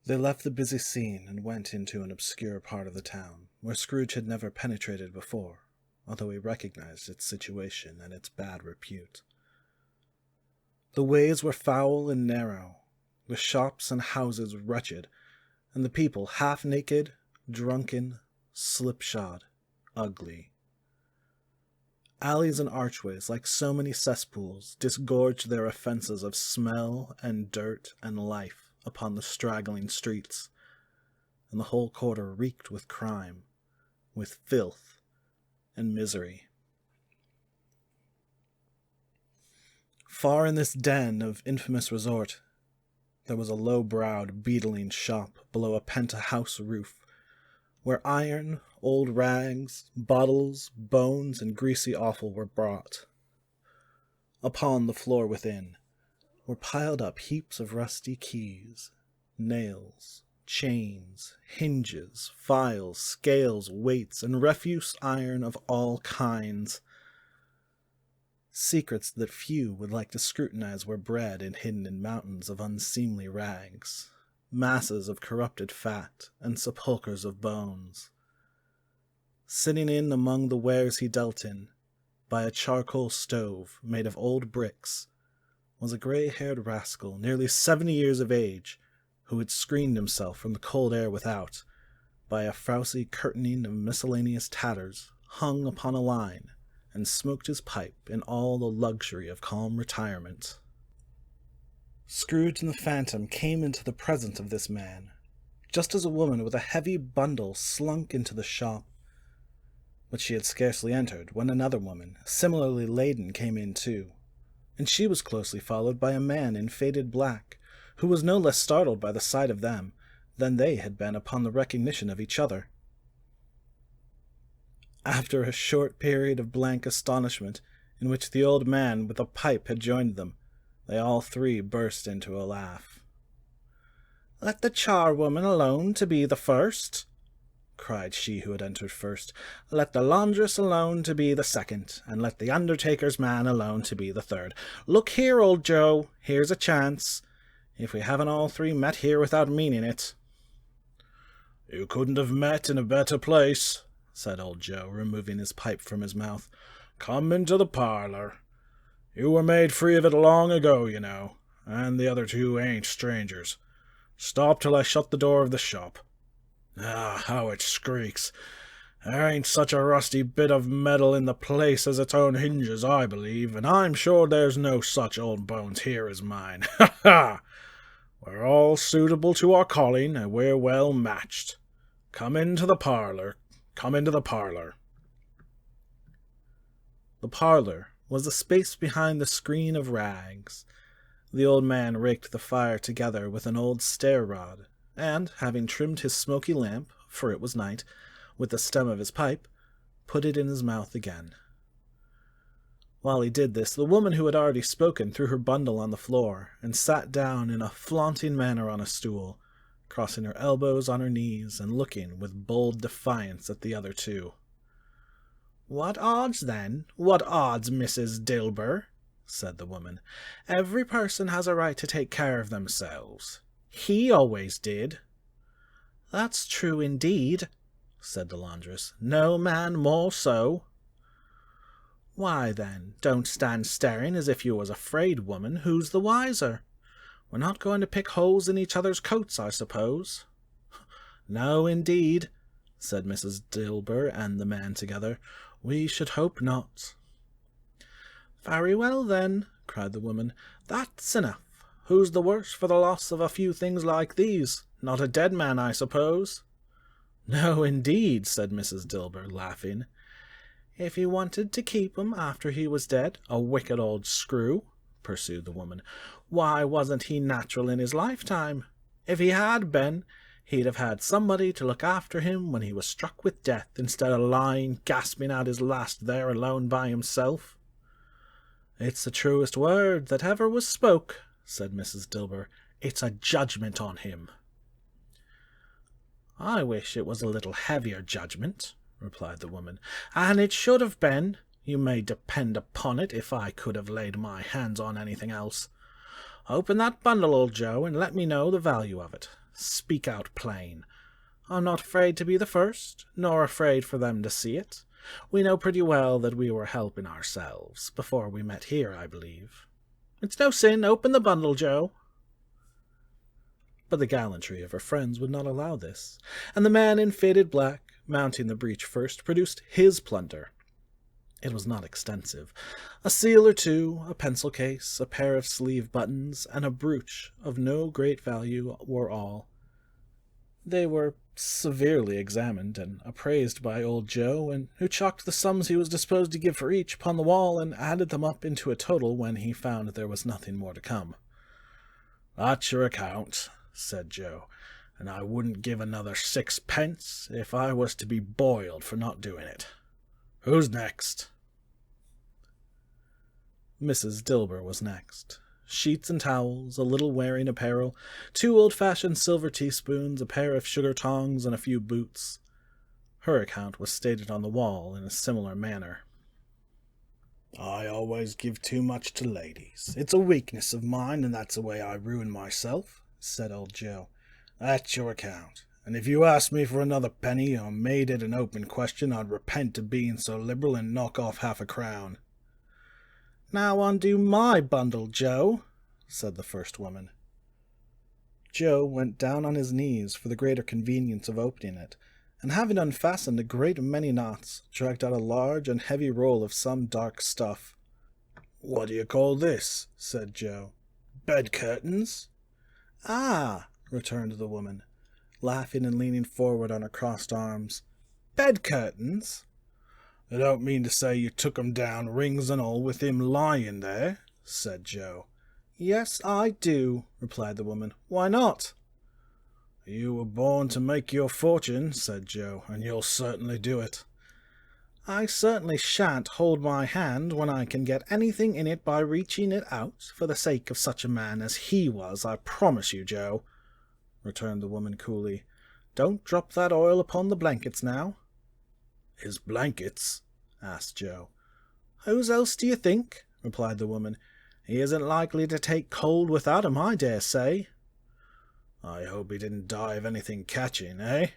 They left the busy scene and went into an obscure part of the town, where Scrooge had never penetrated before, although he recognized its situation and its bad repute. The ways were foul and narrow, the shops and houses wretched, and the people half-naked, drunken, slipshod, ugly. Alleys and archways, like so many cesspools, disgorged their offences of smell and dirt and life upon the straggling streets, and the whole quarter reeked with crime, with filth and misery. Far in this den of infamous resort, there was a low-browed, beetling shop below a penthouse roof, where iron, old rags, bottles, bones, and greasy offal were brought. Upon the floor within were piled up heaps of rusty keys, nails, chains, hinges, files, scales, weights, and refuse iron of all kinds. Secrets that few would like to scrutinize were bred and hidden in mountains of unseemly rags, masses of corrupted fat, and sepulchres of bones. Sitting in among the wares he dealt in, by a charcoal stove made of old bricks, was a grey-haired rascal nearly 70 years of age, who had screened himself from the cold air without by a frowsy curtaining of miscellaneous tatters hung upon a line, and smoked his pipe in all the luxury of calm retirement. Scrooge and the Phantom came into the presence of this man, just as a woman with a heavy bundle slunk into the shop. But she had scarcely entered when another woman, similarly laden, came in too, and she was closely followed by a man in faded black, who was no less startled by the sight of them than they had been upon the recognition of each other. After a short period of blank astonishment, in which the old man with a pipe had joined them, they all three burst into a laugh. "Let the charwoman alone to be the first," cried she who had entered first. "Let the laundress alone to be the second, and let the undertaker's man alone to be the third. Look here, old Joe, here's a chance, if we haven't all three met here without meaning it." "You couldn't have met in a better place," said old Joe, removing his pipe from his mouth. "Come into the parlour. You were made free of it long ago, you know, and the other two ain't strangers. Stop till I shut the door of the shop. Ah, how it skreeks! There ain't such a rusty bit of metal in the place as its own hinges, I believe, and I'm sure there's no such old bones here as mine. Ha ha! We're all suitable to our calling, and we're well matched. Come into the parlour. Come into the parlour." The parlour was the space behind the screen of rags. The old man raked the fire together with an old stair-rod, and, having trimmed his smoky lamp, for it was night, with the stem of his pipe, put it in his mouth again. While he did this, the woman who had already spoken threw her bundle on the floor, and sat down in a flaunting manner on a stool, crossing her elbows on her knees, and looking with bold defiance at the other two. "What odds, then? What odds, Mrs. Dilber?" said the woman. "Every person has a right to take care of themselves. He always did." "That's true indeed," said the laundress. "No man more so." "Why, then, don't stand staring as if you was afraid, woman. Who's the wiser? We're not going to pick holes in each other's coats, I suppose." "No, indeed," said Mrs. Dilber and the man together. "We should hope not." "Very well, then," cried the woman. "That's enough. Who's the worse for the loss of a few things like these? Not a dead man, I suppose?" "No, indeed," said Mrs. Dilber, laughing. "If he wanted to keep him after he was dead, a wicked old screw," pursued the woman, "why wasn't he natural in his lifetime? If he had been, he'd have had somebody to look after him when he was struck with death, instead of lying gasping out his last there alone by himself." "It's the truest word that ever was spoke," said Mrs. Dilber. "It's a judgment on him." "I wish it was a little heavier judgment," replied the woman, "and it should have been. You may depend upon it, if I could have laid my hands on anything else. Open that bundle, old Joe, and let me know the value of it. Speak out plain. I'm not afraid to be the first, nor afraid for them to see it. We know pretty well that we were helping ourselves, before we met here, I believe. It's no sin, open the bundle, Joe. But the gallantry of her friends would not allow this, and the man in faded black, mounting the breach first, produced his plunder. It was not extensive. A seal or two, a pencil case, a pair of sleeve buttons, and a brooch of no great value were all. They were severely examined and appraised by old Joe, and who chalked the sums he was disposed to give for each upon the wall and added them up into a total when he found there was nothing more to come. "That's your account," said Joe, "and I wouldn't give another 6 pence if I was to be boiled for not doing it. Who's next?" Mrs. Dilber was next. Sheets and towels, a little wearing apparel, 2 old-fashioned silver teaspoons, a pair of sugar tongs, and a few boots. Her account was stated on the wall in a similar manner. "I always give too much to ladies. It's a weakness of mine, and that's the way I ruin myself," said old Joe. "That's your account, and if you asked me for another penny or made it an open question, I'd repent of being so liberal and knock off half a crown." "Now undo my bundle, Joe," said the first woman. Joe went down on his knees for the greater convenience of opening it, and having unfastened a great many knots, dragged out a large and heavy roll of some dark stuff. "What do you call this?" said Joe. "Bed curtains?" "Ah," returned the woman, laughing and leaning forward on her crossed arms. "Bed curtains? "You don't mean to say you took 'em down, rings and all, with him lying there?" said Joe. "Yes, I do," replied the woman. "Why not?" "You were born to make your fortune," said Joe, "and you'll certainly do it." "I certainly shan't hold my hand when I can get anything in it by reaching it out, for the sake of such a man as he was, I promise you, Joe," returned the woman coolly. "Don't drop that oil upon the blankets now." "His blankets?" asked Joe. "Whose else do you think?" replied the woman. "He isn't likely to take cold without 'em, I dare say." "I hope he didn't die of anything catching, eh?"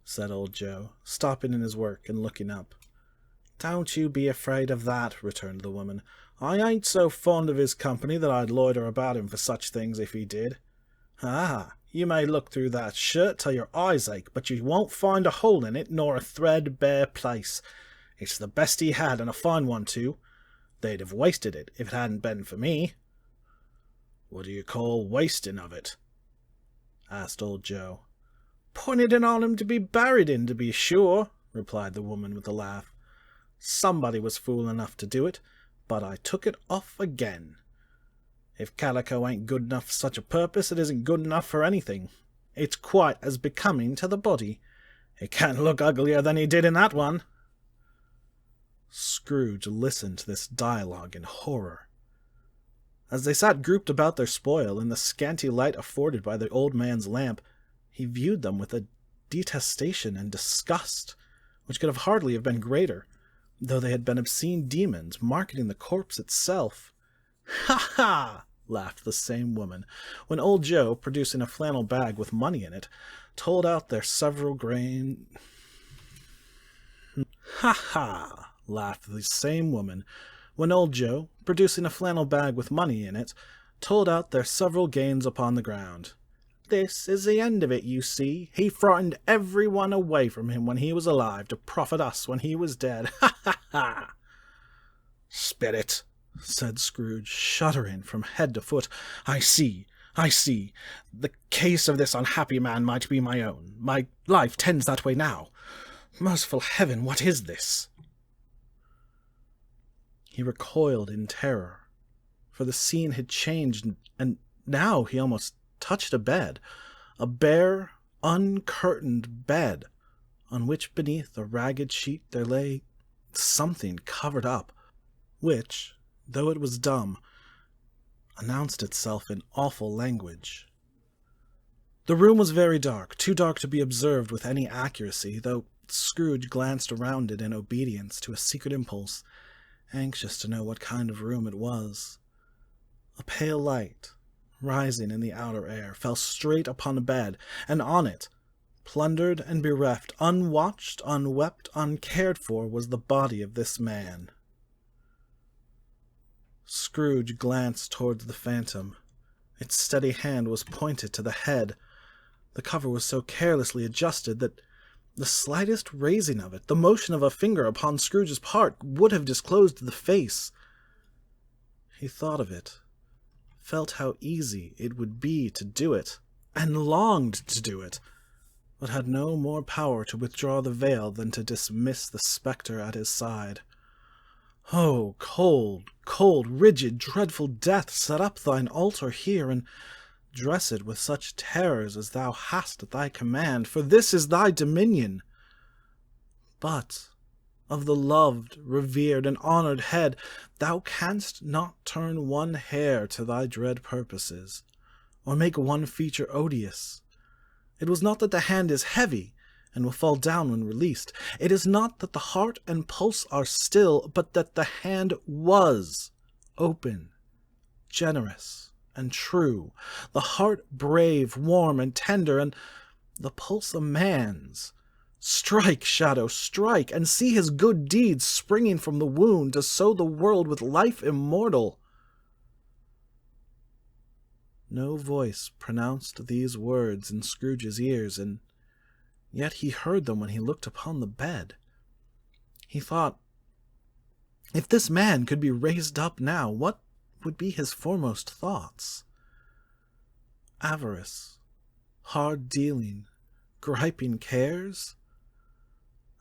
said old Joe, stopping in his work and looking up. "Don't you be afraid of that," returned the woman. "I ain't so fond of his company that I'd loiter about him for such things if he did. Ah, you may look through that shirt till your eyes ache, but you won't find a hole in it nor a threadbare place. It's the best he had, and a fine one too. They'd have wasted it if it hadn't been for me." "What do you call wasting of it?" asked old Joe. "Putting it on him to be buried in, to be sure," replied the woman with a laugh. "Somebody was fool enough to do it, but I took it off again. If calico ain't good enough for such a purpose, it isn't good enough for anything. It's quite as becoming to the body. It can't look uglier than he did in that one." Scrooge listened to this dialogue in horror. As they sat grouped about their spoil, in the scanty light afforded by the old man's lamp, he viewed them with a detestation and disgust, which could have hardly have been greater, though they had been obscene demons marketing the corpse itself. "Ha, ha!" laughed the same woman, when old Joe, producing a flannel bag with money in it, told out their several grain. "Ha, ha!" laughed the same woman, when old Joe, producing a flannel bag with money in it, told out their several gains upon the ground. "This is the end of it, you see. He frightened every one away from him when he was alive, to profit us when he was dead. Ha, ha, ha!" "Spirit!" said Scrooge, shuddering from head to foot. I see. The case of this unhappy man might be my own. My life tends that way now. Merciful heaven, what is this?" He recoiled in terror, for the scene had changed, and now he almost touched a bed, a bare, uncurtained bed, on which beneath a ragged sheet there lay something covered up, which, though it was dumb, announced itself in awful language. The room was very dark, too dark to be observed with any accuracy, though Scrooge glanced around it in obedience to a secret impulse, anxious to know what kind of room it was. A pale light, rising in the outer air, fell straight upon a bed, and on it, plundered and bereft, unwatched, unwept, uncared for, was the body of this man. Scrooge glanced towards the phantom. Its steady hand was pointed to the head. The cover was so carelessly adjusted that the slightest raising of it, the motion of a finger upon Scrooge's part, would have disclosed the face. He thought of it, felt how easy it would be to do it, and longed to do it, but had no more power to withdraw the veil than to dismiss the spectre at his side. "Oh, cold, cold, rigid, dreadful death, set up thine altar here, and dress it with such terrors as thou hast at thy command, for this is thy dominion. But of the loved, revered, and honored head, thou canst not turn one hair to thy dread purposes, or make one feature odious. It was not that the hand is heavy, and will fall down when released. It is not that the heart and pulse are still, but that the hand was open, generous, and true, the heart brave, warm, and tender, and the pulse a man's. Strike, shadow, strike, and see his good deeds springing from the wound to sow the world with life immortal." No voice pronounced these words in Scrooge's ears, and yet he heard them when he looked upon the bed. He thought, if this man could be raised up now, what would be his foremost thoughts? Avarice, hard dealing, griping cares?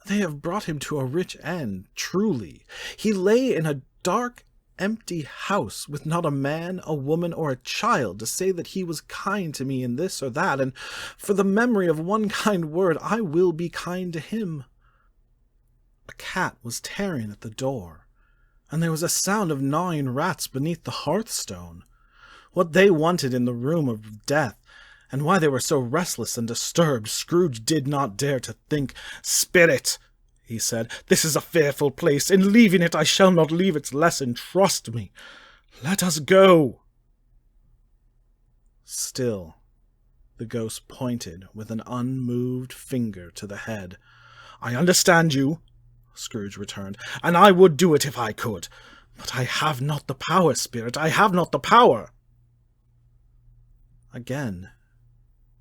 They have brought him to a rich end, truly. He lay in a dark, empty house, with not a man, a woman, or a child to say that he was kind to me in this or that, and for the memory of one kind word I will be kind to him. A cat was tearing at the door, and there was a sound of gnawing rats beneath the hearthstone. What they wanted in the room of death, and why they were so restless and disturbed, Scrooge did not dare to think. "Spirit," he said, "this is a fearful place. In leaving it I shall not leave its lesson. Trust me. Let us go." Still, the ghost pointed with an unmoved finger to the head. "I understand you," Scrooge returned, "and I would do it if I could. But I have not the power, Spirit. I have not the power." Again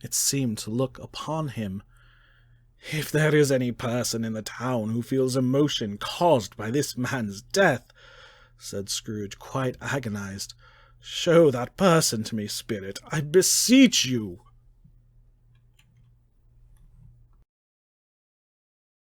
it seemed to look upon him. "If there is any person in the town who feels emotion caused by this man's death," said Scrooge, quite agonized, "show that person to me, Spirit. I beseech you."